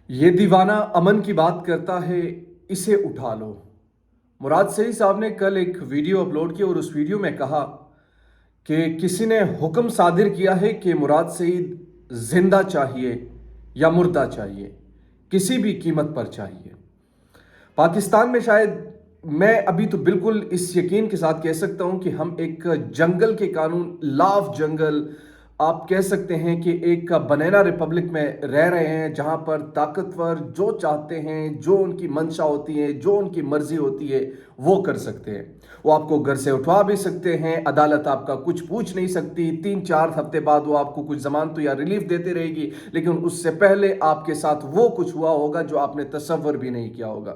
یہ دیوانہ امن کی بات کرتا ہے، اسے اٹھا لو۔ مراد سعید صاحب نے کل ایک ویڈیو اپلوڈ کی اور اس ویڈیو میں کہا کہ کسی نے حکم صادر کیا ہے کہ مراد سعید زندہ چاہیے یا مردہ چاہیے، کسی بھی قیمت پر چاہیے۔ پاکستان میں شاید میں ابھی تو بالکل اس یقین کے ساتھ کہہ سکتا ہوں کہ ہم ایک جنگل کے قانون، لا آف جنگل، آپ کہہ سکتے ہیں کہ ایک بنینا ریپبلک میں رہ رہے ہیں، جہاں پر طاقتور جو چاہتے ہیں، جو ان کی منشا ہوتی ہے، جو ان کی مرضی ہوتی ہے وہ کر سکتے ہیں۔ وہ آپ کو گھر سے اٹھوا بھی سکتے ہیں، عدالت آپ کا کچھ پوچھ نہیں سکتی، 3-4 ہفتے بعد وہ آپ کو کچھ ضمانت یا ریلیف دیتے رہے گی، لیکن اس سے پہلے آپ کے ساتھ وہ کچھ ہوا ہوگا جو آپ نے تصور بھی نہیں کیا ہوگا۔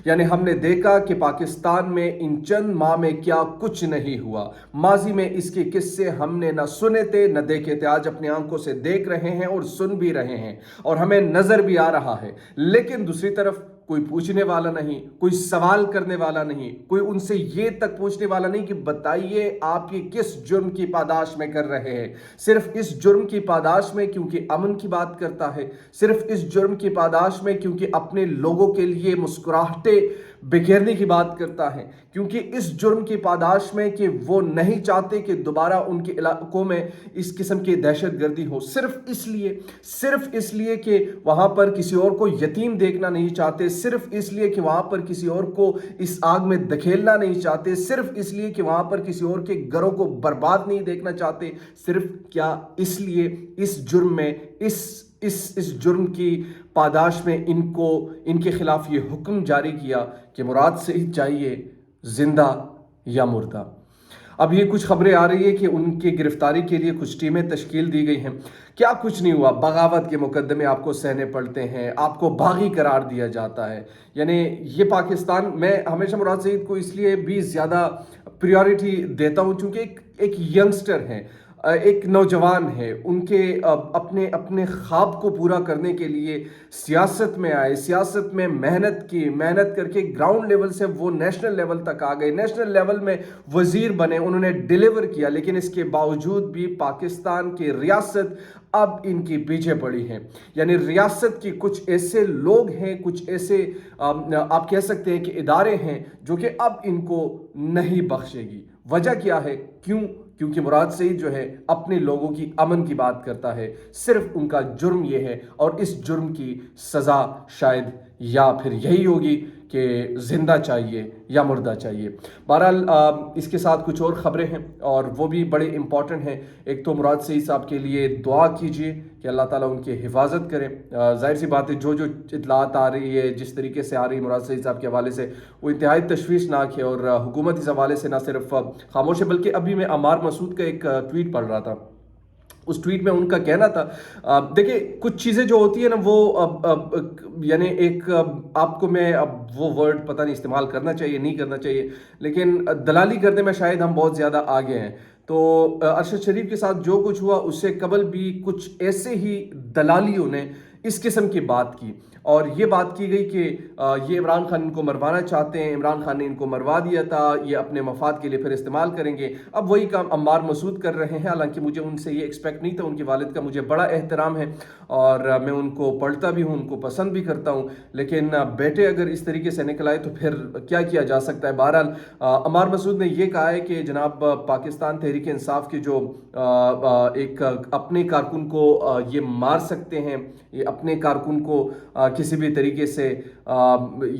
یعنی ہم نے دیکھا کہ پاکستان میں ان چند ماہ میں کیا کچھ نہیں ہوا۔ ماضی میں اس کے قصے ہم نے نہ سنے تھے نہ دیکھے تھے، آج اپنی آنکھوں سے دیکھ رہے ہیں اور سن بھی رہے ہیں، اور ہمیں نظر بھی آ رہا ہے۔ لیکن دوسری طرف کوئی پوچھنے والا نہیں، کوئی سوال کرنے والا نہیں، کوئی ان سے یہ تک پوچھنے والا نہیں کہ بتائیے آپ یہ کس جرم کی پاداش میں کر رہے ہیں۔ صرف اس جرم کی پاداش میں کیونکہ امن کی بات کرتا ہے، صرف اس جرم کی پاداش میں کیونکہ اپنے لوگوں کے لیے مسکراہٹیں بکھیرنے کی بات کرتا ہے، کیونکہ اس جرم کی پاداش میں کہ وہ نہیں چاہتے کہ دوبارہ ان کے علاقوں میں اس قسم کی دہشت گردی ہو، صرف اس لیے کہ وہاں پر کسی اور کو یتیم دیکھنا نہیں چاہتے، صرف اس لیے کہ وہاں پر کسی اور کو اس آگ میں دھکیلنا نہیں چاہتے، صرف اس لیے کہ وہاں پر کسی اور کے گھروں کو برباد نہیں دیکھنا چاہتے، صرف کیا اس لیے اس جرم میں اس جرم کی پاداش میں ان کے خلاف یہ حکم جاری کیا کہ مراد سعید چاہیے زندہ یا مردہ۔ اب یہ کچھ خبریں آ رہی ہیں کہ ان کی گرفتاری کے لیے کچھ ٹیمیں تشکیل دی گئی ہیں۔ کیا کچھ نہیں ہوا، بغاوت کے مقدمے آپ کو سہنے پڑتے ہیں، آپ کو باغی قرار دیا جاتا ہے۔ یعنی یہ پاکستان، میں ہمیشہ مراد سعید کو اس لیے بھی زیادہ پریورٹی دیتا ہوں چونکہ ایک ینگسٹر ہیں، ایک نوجوان ہے، ان کے اپنے خواب کو پورا کرنے کے لیے سیاست میں آئے، سیاست میں محنت کی، محنت کر کے گراؤنڈ لیول سے وہ نیشنل لیول تک آ گئے، نیشنل لیول میں وزیر بنے، انہوں نے ڈیلیور کیا، لیکن اس کے باوجود بھی پاکستان کی ریاست اب ان کی پیچھے پڑی ہے۔ یعنی ریاست کی کچھ ایسے لوگ ہیں، کچھ ایسے آپ کہہ سکتے ہیں کہ ادارے ہیں جو کہ اب ان کو نہیں بخشے گی۔ وجہ کیا ہے؟ کیونکہ مراد سعید جو ہے اپنے لوگوں کی امن کی بات کرتا ہے، صرف ان کا جرم یہ ہے، اور اس جرم کی سزا شاید یا پھر یہی ہوگی کہ زندہ چاہیے یا مردہ چاہیے۔ بہرحال اس کے ساتھ کچھ اور خبریں ہیں اور وہ بھی بڑے امپورٹنٹ ہیں۔ ایک تو مراد سعید صاحب کے لیے دعا کیجیے کہ اللہ تعالیٰ ان کی حفاظت کرے۔ ظاہر سی بات ہے، جو اطلاعات آ رہی ہے، جس طریقے سے آ رہی ہے مراد سعید صاحب کے حوالے سے، وہ انتہائی تشویشناک ہے، اور حکومت اس حوالے سے نہ صرف خاموش ہے بلکہ ابھی میں عمار مسعود کا ایک ٹویٹ پڑھ رہا تھا۔ اس ٹویٹ میں ان کا کہنا تھا، دیکھیں کچھ چیزیں جو ہوتی ہیں نا وہ یعنی ایک آپ کو میں اب وہ ورڈ پتہ نہیں استعمال کرنا چاہیے نہیں کرنا چاہیے، لیکن دلالی کرنے میں شاید ہم بہت زیادہ آگے ہیں۔ تو ارشد شریف کے ساتھ جو کچھ ہوا اس سے قبل بھی کچھ ایسے ہی دلالیوں نے اس قسم کی بات کی، اور یہ بات کی گئی کہ یہ عمران خان ان کو مروانا چاہتے ہیں، عمران خان نے ان کو مروا دیا تھا، یہ اپنے مفاد کے لیے پھر استعمال کریں گے۔ اب وہی کام عمار مسعود کر رہے ہیں، حالانکہ مجھے ان سے یہ ایکسپیکٹ نہیں تھا۔ ان کے والد کا مجھے بڑا احترام ہے اور میں ان کو پڑھتا بھی ہوں، ان کو پسند بھی کرتا ہوں، لیکن بیٹے اگر اس طریقے سے نکل آئے تو پھر کیا کیا جا سکتا ہے۔ بہرحال عمار مسعود نے یہ کہا ہے کہ جناب پاکستان تحریک انصاف کے جو ایک اپنے کارکن کو یہ مار سکتے ہیں، یہ اپنے کارکن کو کسی بھی طریقے سے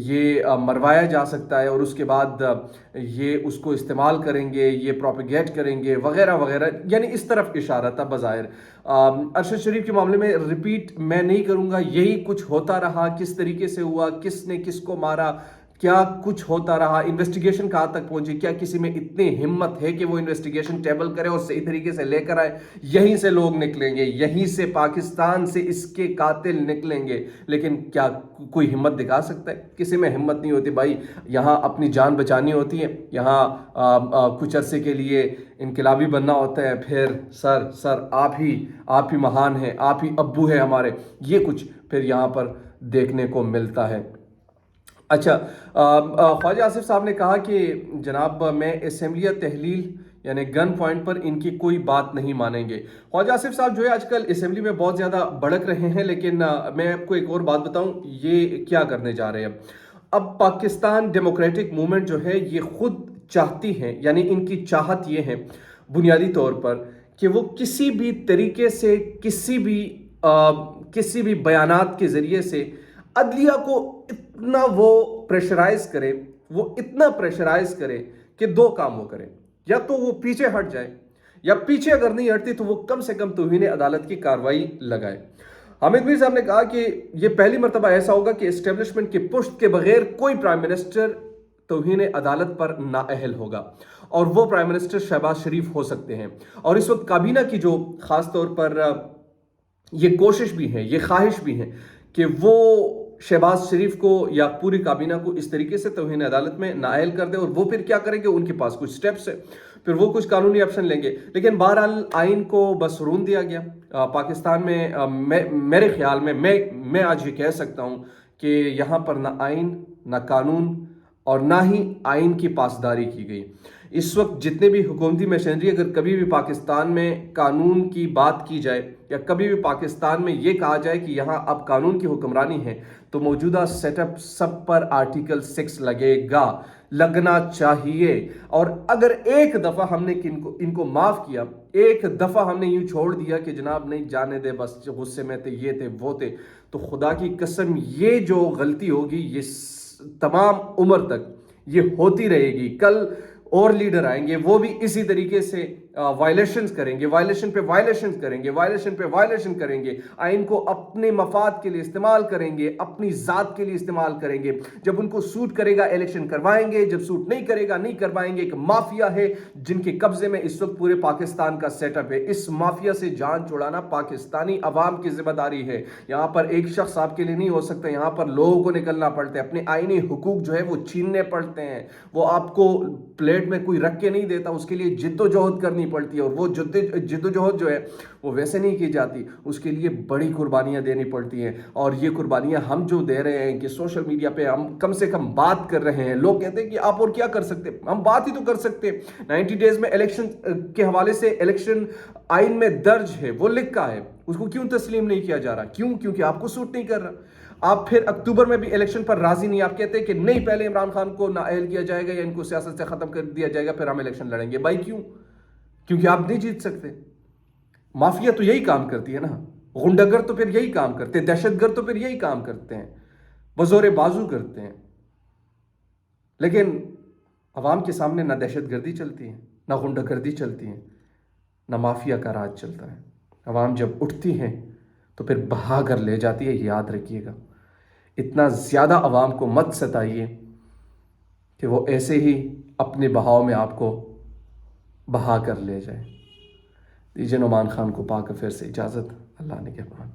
یہ مروایا جا سکتا ہے، اور اس کے بعد یہ اس کو استعمال کریں گے، یہ پروپیگیٹ کریں گے وغیرہ وغیرہ، یعنی اس طرف اشارہ تھا بظاہر۔ ارشد شریف کے معاملے میں ریپیٹ میں نہیں کروں گا، یہی کچھ ہوتا رہا، کس طریقے سے ہوا، کس نے کس کو مارا، کیا کچھ ہوتا رہا، انویسٹیگیشن کہاں تک پہنچی، کیا کسی میں اتنی ہمت ہے کہ وہ انویسٹیگیشن ٹیبل کرے اور صحیح طریقے سے لے کر آئے۔ یہیں سے لوگ نکلیں گے، یہیں سے پاکستان سے اس کے قاتل نکلیں گے، لیکن کیا کوئی ہمت دکھا سکتا ہے؟ کسی میں ہمت نہیں ہوتی بھائی، یہاں اپنی جان بچانی ہوتی ہے، یہاں کچھ عرصے کے لیے انقلابی بننا ہوتا ہے، پھر سر آپ ہی مہان ہیں، آپ ہی ابو ہیں ہمارے، یہ کچھ پھر یہاں پر دیکھنے کو ملتا ہے۔ اچھا، خواجہ آصف صاحب نے کہا کہ جناب میں اسمبلیہ تحلیل یعنی گن پوائنٹ پر ان کی کوئی بات نہیں مانیں گے۔ خواجہ آصف صاحب جو ہے آج کل اسمبلی میں بہت زیادہ بڑک رہے ہیں، لیکن میں آپ کو ایک اور بات بتاؤں یہ کیا کرنے جا رہے ہیں۔ اب پاکستان ڈیموکریٹک موومنٹ جو ہے یہ خود چاہتی ہے، یعنی ان کی چاہت یہ ہے بنیادی طور پر کہ وہ کسی بھی طریقے سے کسی بھی بیانات کے ذریعے سے عدلیہ کو اتنا وہ اتنا پریشرائز کرے کہ دو کام وہ کرے، یا تو وہ پیچھے ہٹ جائے، یا پیچھے اگر نہیں ہٹتی تو وہ کم سے کم توہین عدالت کی کارروائی لگائے۔ حامد میر صاحب نے کہا کہ یہ پہلی مرتبہ ایسا ہوگا کہ اسٹیبلشمنٹ کی پشت کے بغیر کوئی پرائم منسٹر توہین عدالت پر نااہل ہوگا، اور وہ پرائم منسٹر شہباز شریف ہو سکتے ہیں۔ اور اس وقت کابینہ کی جو خاص طور پر یہ کوشش بھی ہے، یہ خواہش بھی ہے کہ وہ شہباز شریف کو یا پوری کابینہ کو اس طریقے سے توہین عدالت میں نااہل کر دے، اور وہ پھر کیا کریں گے، ان کے پاس کچھ سٹیپس ہیں، پھر وہ کچھ قانونی آپشن لیں گے۔ لیکن بہرحال آئین کو بس رون دیا گیا پاکستان میں۔ میرے خیال میں آج یہ کہہ سکتا ہوں کہ یہاں پر نہ آئین، نہ قانون، اور نہ ہی آئین کی پاسداری کی گئی۔ اس وقت جتنے بھی حکومتی مشینری، اگر کبھی بھی پاکستان میں قانون کی بات کی جائے یا کبھی بھی پاکستان میں یہ کہا جائے کہ یہاں اب قانون کی حکمرانی ہے، تو موجودہ سیٹ اپ سب پر آرٹیکل 6 لگنا چاہیے۔ اور اگر ایک دفعہ ہم نے ان کو معاف کیا، ایک دفعہ ہم نے یوں چھوڑ دیا کہ جناب نہیں جانے دے، بس غصے میں تھے، یہ تھے، وہ تھے، تو خدا کی قسم یہ جو غلطی ہوگی یہ تمام عمر تک یہ ہوتی رہے گی۔ کل اور لیڈر آئیں گے، وہ بھی اسی طریقے سے وائلیشنز کریں گے، وائلیشن پہ وائلیشن کریں گے، وائلیشن پہ وائلیشن کریں گے، آئین کو اپنے مفاد کے لیے استعمال کریں گے، اپنی ذات کے لیے استعمال کریں گے۔ جب ان کو سوٹ کرے گا الیکشن کروائیں گے، جب سوٹ نہیں کرے گا نہیں کروائیں گے۔ ایک مافیا ہے جن کے قبضے میں اس وقت پورے پاکستان کا سیٹ اپ ہے۔ اس مافیا سے جان چھڑانا پاکستانی عوام کی ذمہ داری ہے۔ یہاں پر ایک شخص آپ کے لیے نہیں ہو سکتا، یہاں پر لوگوں کو نکلنا پڑتا ہے، اپنے آئینی حقوق جو ہے وہ چھیننے پڑتے ہیں۔ وہ آپ کو پلیٹ میں کوئی رکھ کے نہیں دیتا، اس کے لیے جد و جہد کرنی پڑتی ہے، اور وہ جد و جہد جو ہے وہ ویسے نہیں کی جاتی، اس کے لیے بڑی قربانیاں دینی پڑتی ہیں۔ اور یہ قربانیاں ہم جو دے رہے ہیں کہ سوشل میڈیا پہ ہم کم سے کم بات کر رہے ہیں، لوگ کہتے ہیں کہ آپ اور کیا کر سکتے ہیں، ہم بات ہی تو کر سکتے ہیں۔ 90 ڈیز میں الیکشن کے حوالے سے الیکشن آئین میں درج ہے، وہ لکھا ہے، اس کو کیوں تسلیم نہیں کیا جا رہا؟ کیونکہ آپ کو سوٹ نہیں کر رہا۔ آپ پھر اکتوبر میں بھی الیکشن پر راضی نہیں، آپ کہتے ہیں کہ نہیں پہلے عمران خان کو نااہل کیا جائے گا یا ان کو سیاست سے ختم کر دیا جائے گا، پھر ہم الیکشن لڑیں گے۔ بھائی کیونکہ آپ نہیں جیت سکتے۔ مافیا تو یہی کام کرتی ہے نا، غنڈہ تو پھر یہی کام کرتے ہیں، دہشت گرد تو پھر یہی کام کرتے ہیں، بزور بازو کرتے ہیں۔ لیکن عوام کے سامنے نہ دہشت گردی چلتی ہے، نہ غنڈہ گردی چلتی ہے، نہ مافیا کا راج چلتا ہے۔ عوام جب اٹھتی ہے تو پھر بہا کر لے جاتی ہے، یاد رکھیے گا۔ اتنا زیادہ عوام کو مت ستائیے کہ وہ ایسے ہی اپنے بہاؤ میں آپ کو بہا کر لے جائے۔ دیجیے نعمان خان کو پاک افیر سے اجازت، اللہ نگہبان۔